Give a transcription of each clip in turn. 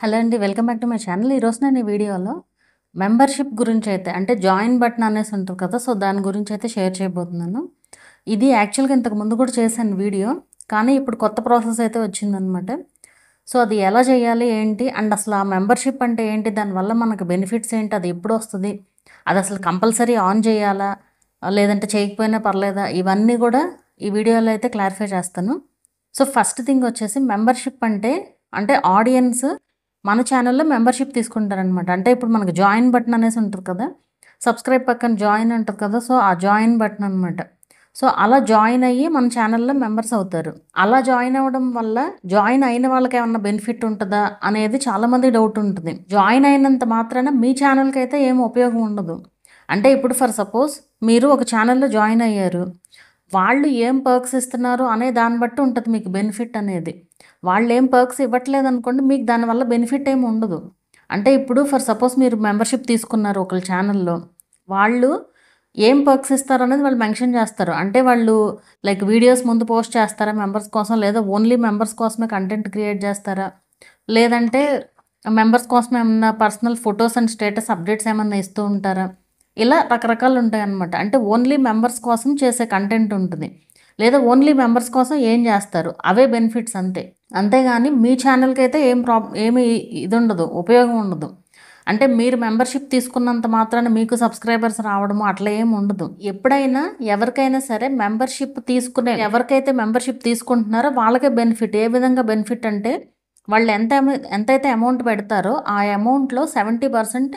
Hello అండి. Welcome back to my channel. ఈరోజు నేను ఈ వీడియోలో మెంబర్‌షిప్ గురించి అయితే అంటే జాయిన్ బటన్ అనేసి ఉంటది కదా! సో, దాని గురించి అయితే షేర్ చేయబోతున్నాను. ఇది యాక్చువల్‌గా ఇంతకు ముందు కూడా చేశాను వీడియో. కానీ ఇప్పుడు కొత్త ప్రాసెస్ అయితే వచ్చిందనమాట. సో, అది ఎలా చేయాలి? ఏంటి? అండ్ అసలు ఆ మెంబర్‌షిప్ అంటే ఏంటి? దానివల్ల మనకు బెనిఫిట్స్ ఏంటి? అది ఎప్పుడొస్తది? అది అసలు కంపల్సరీ ఆన్ చేయాలా? లేదంటే చేయకపోయినా పర్లేదా? ఇవన్నీ కూడా ఈ వీడియోలో అయితే క్లారిఫై చేస్తాను. సో, ఫస్ట్ థింగ్ వచ్చేసి మెంబర్‌షిప్ అంటే ఆడియన్స్ మన ఛానల్‌లో మెంబర్‌షిప్ తీసుకుంటారనమాట. అంటే ఇప్పుడు మనకు జాయిన్ బటన్ అనేసి ఉంటది కదా! సబ్స్క్రైబ్ పక్కన జాయిన్ ఉంటది కదా! సో, ఆ జాయిన్ బటన్ అనమాట. సో, అలా జాయిన్ అయ్యి మన ఛానల్‌లో మెంబర్స్ అవుతారు. అలా జాయిన్ అవ్వడం వల్ల జాయిన్ అయిన వాళ్ళకేమన్నా బెనిఫిట్ ఉంటదా అనేది చాలామందికి డౌట్ ఉంటుంది. జాయిన్ అయినంత మాత్రాన మీ ఛానల్‌కైతే ఏం ఉపయోగం ఉండదు. అంటే ఇప్పుడు ఫర్ సపోజ్ మీరు ఒక ఛానల్‌లో జాయిన్ అయ్యారు. వాళ్ళు ఏం పర్క్స్ ఇస్తున్నారు అనే దాన్ని బట్టి ఉంటది మీకు బెనిఫిట్ అనేది. వాళ్ళేం పర్క్స్ ఇవ్వట్లేదనుకోండి, మీకు దానివల్ల బెనిఫిట్ ఏమి ఉండదు. అంటే ఇప్పుడు ఫర్ సపోజ్ మీరు మెంబర్‌షిప్ తీసుకున్నారు ఒకళ్ళ ఛానల్‌లో. వాళ్ళు ఏం పర్క్స్ ఇస్తారనేది వాళ్ళు మెన్షన్ చేస్తారు. అంటే వాళ్ళు లైక్ వీడియోస్ ముందు పోస్ట్ చేస్తారా మెంబర్స్ కోసం? లేదా ఓన్లీ మెంబర్స్ కోసమే కంటెంట్ క్రియేట్ చేస్తారా? లేదంటే మెంబర్స్ కోసం ఏమన్నా personal photos and status updates ఏమన్నా ఇస్తూ ఉంటారా? ఇలా రకరకాలు ఉంటాయన్నమాట. అంటే ఓన్లీ మెంబర్స్ కోసం చేసే కంటెంట్ ఉంటుంది. లేదా ఓన్లీ మెంబర్స్ కోసం ఏం చేస్తారు? అవే బెనిఫిట్స్ అంతే. అంతేగాని మీ ఛానల్‌కైతే ఏమి ఇదుండదు, ఉపయోగం ఉండదు. అంటే మీరు మెంబర్‌షిప్ తీసుకున్నంత మాత్రాన మీకు సబ్స్క్రైబర్స్ రావడము అట్లా ఏమి ఉండదు. ఎప్పుడైనా ఎవరికైనా సరే ఎవరికైతే మెంబర్‌షిప్ తీసుకుంటున్నారో వాళ్ళకే బెనిఫిట్. ఏ విధంగా బెనిఫిట్ అంటే వాళ్ళు ఎంతైతే అమౌంట్ పెడతారో ఆ అమౌంట్‌లో 70%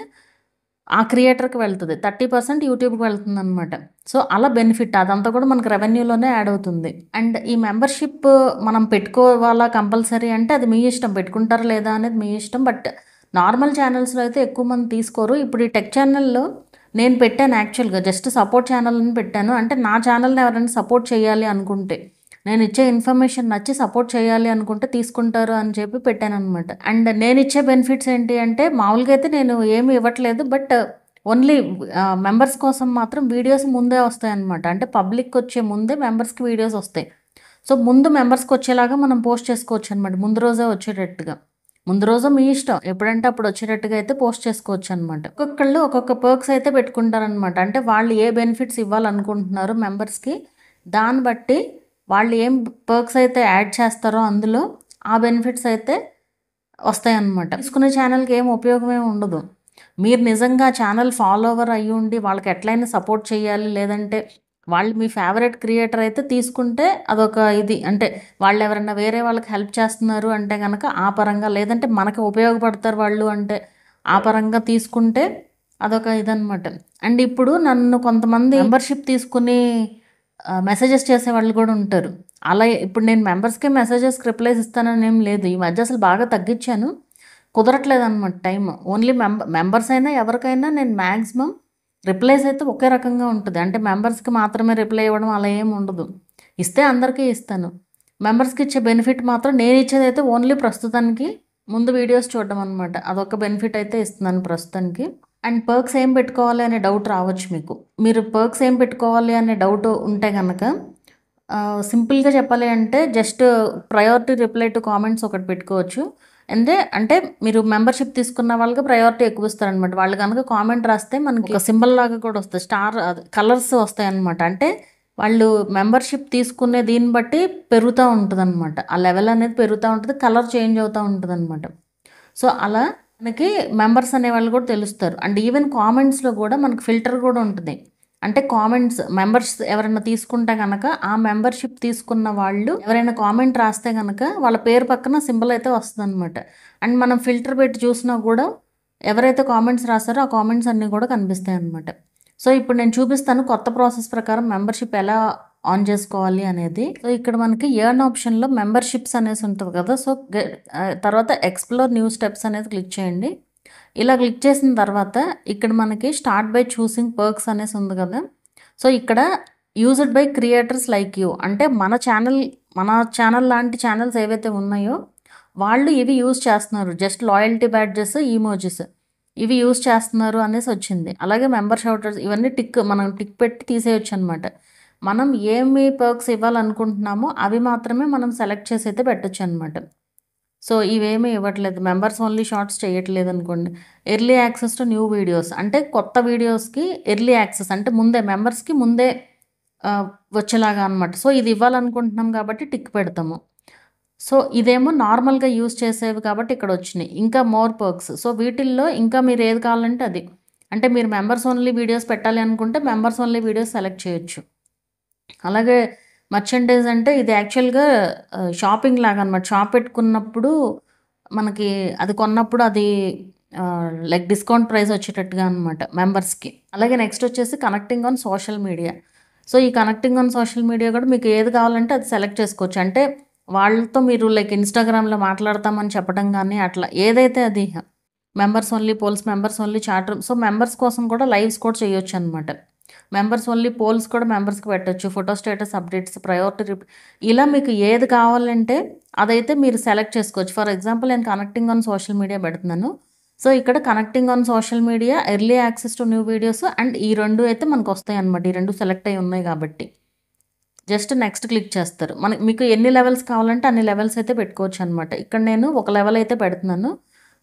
ఆ క్రియేటర్‌కి వెళ్తది. 30% యూట్యూబ్‌కి వెళ్తుందనమాట. సో, అలా బెనిఫిట్ అదంతా కూడా మనకు రెవెన్యూలోనే యాడ్ అవుతుంది. అండ్ ఈ మెంబర్‌షిప్ మనం పెట్టుకోవాలా కంపల్సరీ అంటే అది మీ ఇష్టం. పెట్టుకుంటారా లేదా అనేది మీ ఇష్టం. బట్ నార్మల్ ఛానల్స్‌లో అయితే ఎక్కువ మంది తీసుకోరు. ఇప్పుడు ఈ టెక్ ఛానల్‌లో నేను పెట్టాను యాక్చువల్‌గా. జస్ట్ సపోర్ట్ ఛానల్ అని పెట్టాను. అంటే నా ఛానల్‌ని ఎవరైనా సపోర్ట్ చేయాలి అనుకుంటే, నేను ఇచ్చే ఇన్ఫర్మేషన్ నచ్చి సపోర్ట్ చేయాలి అనుకుంటే తీసుకుంటారు అని చెప్పి పెట్టాననమాట. అండ్ నేనిచ్చే బెనిఫిట్స్ ఏంటి అంటే మామూలుగా అయితే నేను ఏమి ఇవ్వట్లేదు. బట్ ఓన్లీ మెంబర్స్ కోసం మాత్రం వీడియోస్ ముందే వస్తాయన్నమాట. అంటే పబ్లిక్‌కొచ్చే ముందే మెంబర్స్‌కి వీడియోస్ వస్తాయి. సో, ముందు మెంబర్స్‌కొచ్చేలాగా మనం పోస్ట్ చేసుకోవచ్చనమాట. ముందు రోజే వచ్చేటట్టుగా. ముందు రోజు మీ ఇష్టం. ఎప్పుడంటే అప్పుడు వచ్చేటట్టుగా అయితే పోస్ట్ చేసుకోవచ్చనమాట. ఒక్కొక్కళ్ళు ఒక్కొక్క పర్క్స్ అయితే పెట్టుకుంటారనమాట. అంటే వాళ్ళు ఏ బెనిఫిట్స్ ఇవ్వాలనుకుంటున్నారో మెంబర్స్‌కి దాన్ని బట్టి వాళ్ళు ఏం పర్క్స్ అయితే యాడ్ చేస్తారో అందులో ఆ బెనిఫిట్స్ అయితే వస్తాయన్నమాట. తీసుకునే ఛానల్‌కి ఏం ఉపయోగమే ఉండదు. మీరు నిజంగా ఛానల్ ఫాలోవర్ అయ్యుండి వాళ్ళకి ఎట్లైనా సపోర్ట్ చేయాలి, లేదంటే వాళ్ళు మీ ఫేవరెట్ క్రియేటర్ అయితే తీసుకుంటే అదొక ఇది. అంటే వాళ్ళెవరన్నా వేరే వాళ్ళకి హెల్ప్ చేస్తున్నారు అంటే గనక ఆ పరంగా, లేదంటే మనకి ఉపయోగపడతారు వాళ్ళు అంటే ఆ పరంగా తీసుకుంటే అదొక ఇదనమాట. అండ్ ఇప్పుడు నన్ను కొంతమంది మెంబర్‌షిప్ తీసుకుని మెసేజెస్ చేసేవాళ్ళు కూడా ఉంటారు. అలా ఇప్పుడు నేను మెంబర్స్‌కే మెసేజెస్‌కి రిప్లైస్ ఇస్తానని ఏం లేదు. ఈ మధ్య అసలు బాగా తగ్గించాను. కుదరట్లేదనమాట టైము. ఓన్లీ మెంబర్స్ అయినా ఎవరికైనా నేను మాక్సిమం రిప్లైస్ అయితే ఒకే రకంగా ఉంటది. అంటే మెంబర్స్‌కి మాత్రమే రిప్లై ఇవ్వడం అలా ఏమి ఉండదు. ఇస్తే అందరికీ ఇస్తాను. మెంబర్స్‌కి ఇచ్చే బెనిఫిట్ మాత్రం నేను ఇచ్చేదైతే ఓన్లీ ప్రస్తుతానికి ముందు వీడియోస్ చూడడం అనమాట. అదొక బెనిఫిట్ అయితే ఇస్తున్నాను ప్రస్తుతానికి. అండ్ పర్క్స్ ఏం పెట్టుకోవాలి అనే డౌట్ రావచ్చు మీకు. మీరు పర్క్స్ ఏం పెట్టుకోవాలి అనే డౌట్ ఉంటే గనక సింపుల్‌గా చెప్పాలి అంటే just priority reply to comments ఒకటి పెట్టుకోవచ్చు. అంటే మీరు మెంబర్‌షిప్ తీసుకున్న వాళ్ళకి ప్రయారిటీ ఎక్కువ ఇస్తారనమాట. వాళ్ళు గనక కామెంట్ రాస్తే మనకి ఒక సింబల్ లాగా కూడా వస్తది. స్టార్ అది కలర్స్ వస్తాయన్నమాట. అంటే వాళ్ళు మెంబర్‌షిప్ తీసుకునే దీన్ని బట్టి పెరుగుతా ఉంటదనమాట. ఆ లెవెల్ అనేది పెరుగుతా ఉంటది. కలర్ చేంజ్ అవుతా ఉంటదనమాట. సో, అలా మనకి మెంబర్స్ అనేవాళ్ళు కూడా తెలుస్తారు. అండ్ ఈవెన్ కామెంట్స్‌లో కూడా మనకు ఫిల్టర్ కూడా ఉంటది. అంటే మెంబర్స్ ఎవరైనా తీసుకుంటే గనక ఆ మెంబర్‌షిప్ తీసుకున్న వాళ్ళు ఎవరైనా కామెంట్ రాస్తే గనక వాళ్ళ పేరు పక్కన సింబల్ అయితే వస్తదనమాట. అండ్ మనం ఫిల్టర్ పెట్టి చూసినా కూడా ఎవరైతే కామెంట్స్ రాసారో ఆ కామెంట్స్ అన్నీ కూడా కనిపిస్తాయన్నమాట. సో, ఇప్పుడు నేను చూపిస్తాను కొత్త ప్రాసెస్ ప్రకారం మెంబర్‌షిప్ ఎలా ఆన్ చేసుకోవాలి అనేది. సో, ఇక్కడ మనకి ఎర్న్ ఆప్షన్‌లో మెంబర్‌షిప్స్ అనేసి ఉంటది కదా! సో, తర్వాత ఎక్స్‌ప్లోర్ న్యూ స్టెప్స్ అనేది క్లిక్ చేయండి. ఇలా క్లిక్ చేసిన తర్వాత ఇక్కడ మనకి స్టార్ట్ బై చూసింగ్ పర్క్స్ అనేసి ఉంది కదా! సో, ఇక్కడ used by creators like you అంటే మన ఛానల్ లాంటి ఛానల్స్ ఏవైతే ఉన్నాయో వాళ్ళు ఇవి యూజ్ చేస్తున్నారు. జస్ట్ లాయల్టీ బ్యాడ్జెస్, ఇమోజిస్ ఇవి యూజ్ చేస్తున్నారు అనేసి వచ్చింది. అలాగే మెంబర్ షౌటర్స్ ఇవన్నీ మనం టిక్ పెట్టి తీసేయొచ్చనమాట. మనం ఏమి పర్క్స్ ఇవ్వాలనుకుంటున్నామో అవి మాత్రమే మనం సెలెక్ట్ చేసి అయితే పెట్టొచ్చనమాట. సో ఇవేమీ ఇవ్వట్లేదు. మెంబర్స్ ఓన్లీ షార్ట్స్ చేయట్లేదు అనుకోండి. Early access to new videos అంటే కొత్త వీడియోస్కి ఎర్లీ యాక్సెస్ అంటే ముందే మెంబర్స్కి ముందే వచ్చేలాగా అనమాట. సో ఇది ఇవ్వాలనుకుంటున్నాం కాబట్టి టిక్ పెడతాము. సో ఇదేమో నార్మల్గా యూజ్ చేసేవి కాబట్టి ఇక్కడ వచ్చినాయి. ఇంకా మోర్ పర్క్స్. సో వీటిల్లో ఇంకా మీరు ఏది కావాలంటే అది. అంటే మీరు మెంబర్స్ ఓన్లీ వీడియోస్ పెట్టాలి అనుకుంటే మెంబర్స్ ఓన్లీ వీడియోస్ సెలెక్ట్ చేయొచ్చు. అలాగే మర్చెండైజ్ అంటే ఇది యాక్చువల్గా షాపింగ్ లాగా అనమాట. షాప్ పెట్టుకున్నప్పుడు మనకి అది కొన్నప్పుడు అది లైక్ డిస్కౌంట్ ప్రైస్ వచ్చేటట్టుగా అనమాట మెంబర్స్కి. అలాగే నెక్స్ట్ వచ్చేసి connecting on social media. So ఈ కనెక్టింగ్ ఆన్ సోషల్ మీడియా కూడా మీకు ఏది కావాలంటే అది సెలెక్ట్ చేసుకోవచ్చు. అంటే వాళ్ళతో మీరు లైక్ ఇన్స్టాగ్రామ్లో మాట్లాడతామని చెప్పడం కానీ అట్లా ఏదైతే అది members only polls, members only chat room. So members కోసం కూడా లైవ్స్ కూడా చేయొచ్చు అనమాట. మెంబర్స్ ఓన్లీ పోల్స్ కూడా మెంబర్స్కి పెట్టచ్చు. ఫోటో స్టేటస్ అప్డేట్స్, ప్రయారిటీ ఇలా మీకు ఏది కావాలంటే అదైతే మీరు సెలెక్ట్ చేసుకోవచ్చు. ఫర్ ఎగ్జాంపుల్ నేను కనెక్టింగ్ ఆన్ సోషల్ మీడియా పెడుతున్నాను. సో ఇక్కడ connecting on social media, early access to new videos and ఈ రెండు అయితే మనకు వస్తాయి అనమాట. ఈ రెండు సెలెక్ట్ అయి ఉన్నాయి కాబట్టి జస్ట్ నెక్స్ట్ క్లిక్ చేస్తారు. మీకు ఎన్ని లెవెల్స్ కావాలంటే అన్ని లెవెల్స్ అయితే పెట్టుకోవచ్చు అనమాట. ఇక్కడ నేను ఒక లెవెల్ అయితే పెడుతున్నాను.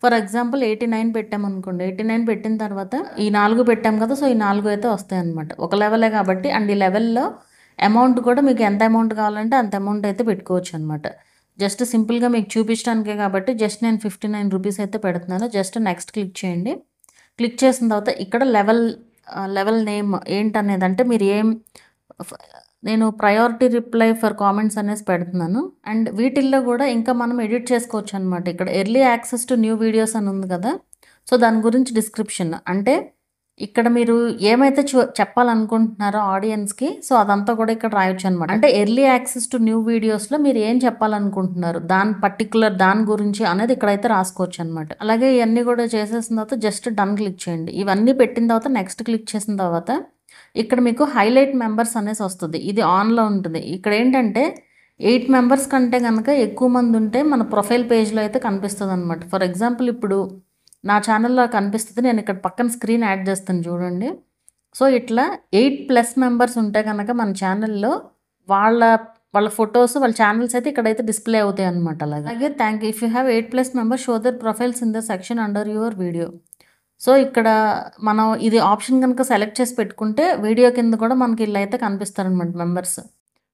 ఫర్ ఎగ్జాంపుల్ 89 పెట్టామనుకోండి. 89 పెట్టిన తర్వాత ఈ 4 పెట్టాం కదా. సో ఈ 4 అయితే వస్తాయి అనమాట. ఒక లెవెలే కాబట్టి అండ్ ఈ లెవెల్లో అమౌంట్ కూడా మీకు ఎంత అమౌంట్ కావాలంటే అంత అమౌంట్ అయితే పెట్టుకోవచ్చు అనమాట. జస్ట్ సింపుల్గా మీకు చూపించడానికే కాబట్టి జస్ట్ నేను 59 రూపీస్ అయితే పెడుతున్నాను. జస్ట్ నెక్స్ట్ క్లిక్ చేయండి. క్లిక్ చేసిన తర్వాత ఇక్కడ లెవెల్ నేమ్ ఏంటనేది అంటే మీరు నేను ప్రయారిటీ రిప్లై ఫర్ కామెంట్స్ అనేసి పెడుతున్నాను. అండ్ వీటిల్లో కూడా ఇంకా మనం ఎడిట్ చేసుకోవచ్చు అనమాట. ఇక్కడ early access to new videos అని ఉంది కదా. సో దాని గురించి డిస్క్రిప్షన్ అంటే ఇక్కడ మీరు ఏమైతే చెప్పాలనుకుంటున్నారో ఆడియన్స్కి, సో అదంతా కూడా ఇక్కడ రాయొచ్చు అనమాట. అంటే ఎర్లీ యాక్సెస్ టు న్యూ వీడియోస్లో మీరు ఏం చెప్పాలనుకుంటున్నారు దాని గురించి అనేది ఇక్కడైతే రాసుకోవచ్చు అనమాట. అలాగే ఇవన్నీ కూడా చేసేసిన తర్వాత జస్ట్ డన్ క్లిక్ చేయండి. ఇవన్నీ పెట్టిన తర్వాత నెక్స్ట్ క్లిక్ చేసిన తర్వాత ఇక్కడ మీకు హైలైట్ మెంబర్స్ అనేసి వస్తుంది. ఇది ఆన్లో ఉంటుంది. ఇక్కడ ఏంటంటే 8 మెంబర్స్ కంటే కనుక ఎక్కువ మంది ఉంటే మన ప్రొఫైల్ పేజ్లో అయితే కనిపిస్తుంది అనమాట. ఫర్ ఎగ్జాంపుల్ ఇప్పుడు నా ఛానల్లో కనిపిస్తుంది. నేను ఇక్కడ పక్కన స్క్రీన్ యాడ్ చేస్తాను చూడండి. సో ఇట్లా 8+ మెంబర్స్ ఉంటే కనుక మన ఛానల్లో వాళ్ళ ఫొటోస్, వాళ్ళ ఛానల్స్ అయితే ఇక్కడైతే డిస్ప్లే అవుతాయి అనమాట. అలాగే thank you. If you have 8+ members show their profiles in the section under your video. So ఇక్కడ మనం ఇది ఆప్షన్ కనుక సెలెక్ట్ చేసి పెట్టుకుంటే వీడియో కింద కూడా మనకి ఇలా అయితే కనిపిస్తారనమాట మెంబర్స్.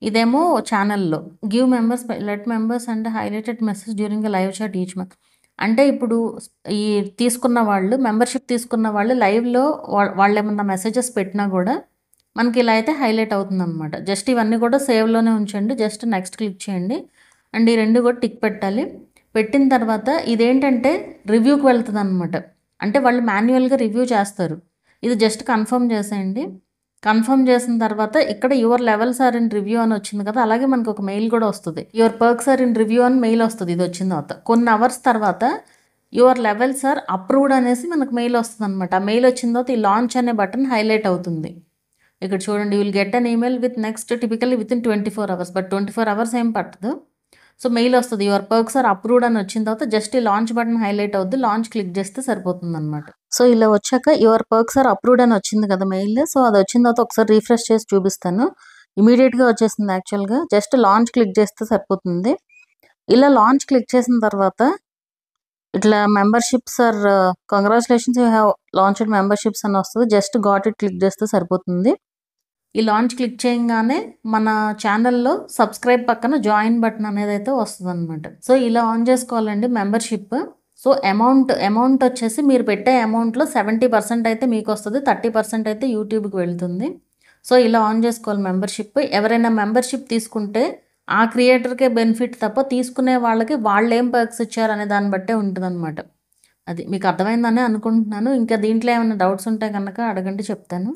ఇదేమో ఛానల్లో give members let members and highlighted message during the live chat each month. అంటే ఇప్పుడు ఈ మెంబర్షిప్ తీసుకున్న వాళ్ళు లైవ్లో వాళ్ళు ఏమన్నా మెసేజెస్ పెట్టినా కూడా మనకి ఇలా అయితే హైలైట్ అవుతుంది అనమాట. జస్ట్ ఇవన్నీ కూడా సేవ్లోనే ఉంచండి. జస్ట్ నెక్స్ట్ క్లిక్ చేయండి. అండ్ ఈ రెండు కూడా టిక్ పెట్టాలి. పెట్టిన తర్వాత ఇదేంటంటే రివ్యూకి వెళ్తుంది అనమాట. అంటే వాళ్ళు మాన్యువల్గా రివ్యూ చేస్తారు. ఇది జస్ట్ కన్ఫర్మ్ చేసేయండి. కన్ఫర్మ్ చేసిన తర్వాత ఇక్కడ your levels are in review అని వచ్చింది కదా. అలాగే మనకు ఒక మెయిల్ కూడా వస్తుంది. Your perks are in review అని మెయిల్ వస్తుంది. ఇది వచ్చిన తర్వాత కొన్ని అవర్స్ తర్వాత యువర్ లెవెల్స్ ఆర్ అప్రూవ్డ్ అనేసి మనకు మెయిల్ వస్తుంది అనమాట. ఆ మెయిల్ వచ్చిన తర్వాత ఈ లాంచ్ అనే బటన్ హైలైట్ అవుతుంది. ఇక్కడ చూడండి, you will get an email with next typically within 24 hours. But 24 hours ఏం పట్టదు. సో మెయిల్ వస్తుంది. యువర్ పర్క్స్ ఆర్ అప్రూవ్డ్ అని వచ్చిన తర్వాత జస్ట్ ఈ లాంచ్ బటన్ హైలైట్ అవుద్ది. లాంచ్ క్లిక్ చేస్తే సరిపోతుంది అనమాట. సో ఇలా వచ్చాక యువర్ పర్క్స్ ఆర్ అప్రూవ్డ్ అని వచ్చింది కదా మెయిల్. సో అది వచ్చిన తర్వాత ఒకసారి రీఫ్రెష్ చేసి చూపిస్తాను. ఇమీడియట్గా వచ్చేసింది యాక్చువల్గా. జస్ట్ లాంచ్ క్లిక్ చేస్తే సరిపోతుంది. ఇలా లాంచ్ క్లిక్ చేసిన తర్వాత ఇట్లా memberships are congratulations you have launched memberships అని వస్తుంది. జస్ట్ గాట్ ఇట్ క్లిక్ చేస్తే సరిపోతుంది. ఈ లాంచ్ క్లిక్ చేయగానే మన ఛానల్లో సబ్స్క్రైబ్ పక్కన జాయిన్ బటన్ అనేది అయితే వస్తుంది అనమాట. సో ఇలా ఆన్ చేసుకోవాలండి మెంబర్షిప్. సో అమౌంట్ వచ్చేసి మీరు పెట్టే అమౌంట్లో 70% అయితే మీకు వస్తుంది, 30% అయితే యూట్యూబ్కి వెళ్తుంది. సో ఇలా ఆన్ చేసుకోవాలి మెంబర్షిప్. ఎవరైనా మెంబర్షిప్ తీసుకుంటే ఆ క్రియేటర్కే బెనిఫిట్ తప్ప తీసుకునే వాళ్ళకి వాళ్ళు ఏం పర్క్స్ ఇచ్చారు అనే దాన్ని బట్టే ఉంటుంది అనమాట. అది మీకు అర్థమైందని అనుకుంటున్నాను. ఇంకా దీంట్లో ఏమైనా డౌట్స్ ఉంటే కనుక అడగండి, చెప్తాను.